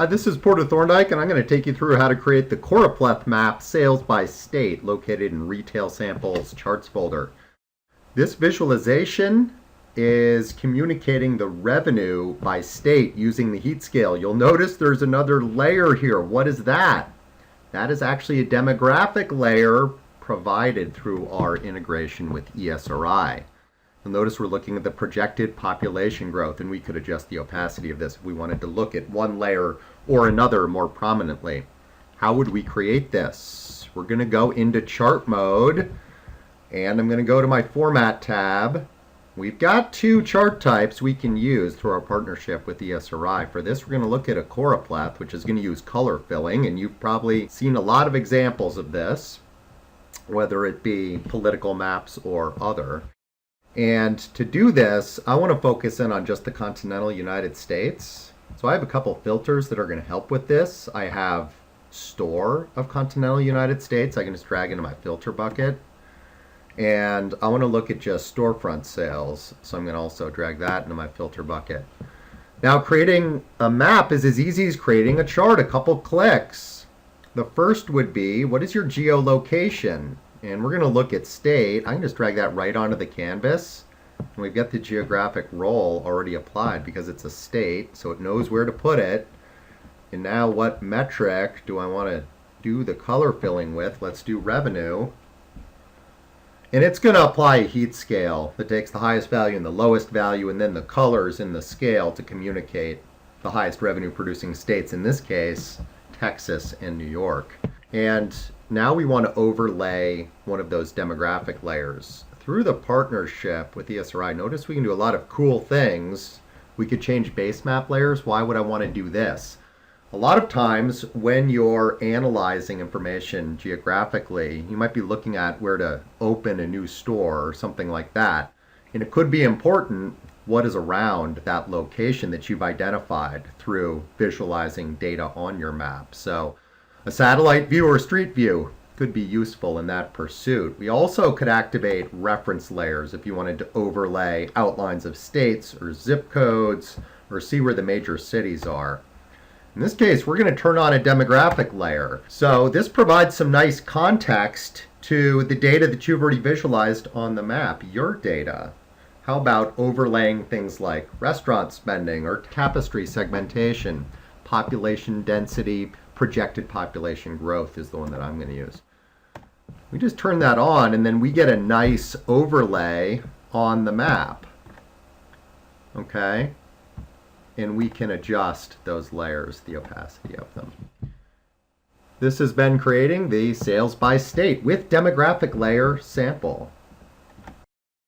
This is Porter Thorndike, and I'm going to take you through how to create the Choropleth map sales by state located in Retail Samples Charts folder. This visualization is communicating the revenue by state using the heat scale. You'll notice there's another layer here. What is that? That is actually a demographic layer provided through our integration with ESRI. You'll notice we're looking at the projected population growth, and we could adjust the opacity of this if we wanted to look at one layer or another more prominently. How would we create this? We're going to go into chart mode, and I'm going to go to my Format tab. We've got two chart types we can use through our partnership with ESRI. For this, we're going to look at a Choropleth, which is going to use color filling, and you've probably seen a lot of examples of this, whether it be political maps or other. And to do this, I want to focus in on just the continental United States. So I have a couple filters that are going to help with this. I have store of continental United States. I can just drag into my filter bucket. And I want to look at just storefront sales. So I'm going to also drag that into my filter bucket. Now, creating a map is as easy as creating a chart, a couple clicks. The first would be, what is your geolocation? And we're going to look at state. I can just drag that right onto the canvas. And we've got the geographic role already applied because it's a state, so it knows where to put it. And now what metric do I want to do the color filling with? Let's do revenue. And it's going to apply a heat scale that takes the highest value and the lowest value, and then the colors in the scale to communicate the highest revenue producing states, in this case, Texas and New York. And now we want to overlay one of those demographic layers. Through the partnership with ESRI, notice we can do a lot of cool things. We could change base map layers. Why would I want to do this? A lot of times when you're analyzing information geographically, you might be looking at where to open a new store or something like that. And it could be important what is around that location that you've identified through visualizing data on your map. So a satellite view or street view could be useful in that pursuit. We also could activate reference layers if you wanted to overlay outlines of states or zip codes or see where the major cities are. In this case, we're going to turn on a demographic layer. So this provides some nice context to the data that you've already visualized on the map, your data. How about overlaying things like restaurant spending or tapestry segmentation, population density, projected population growth is the one that I'm going to use. We just turn that on, and then we get a nice overlay on the map. Okay? And we can adjust those layers, the opacity of them. This has been creating the sales by state with demographic layer sample.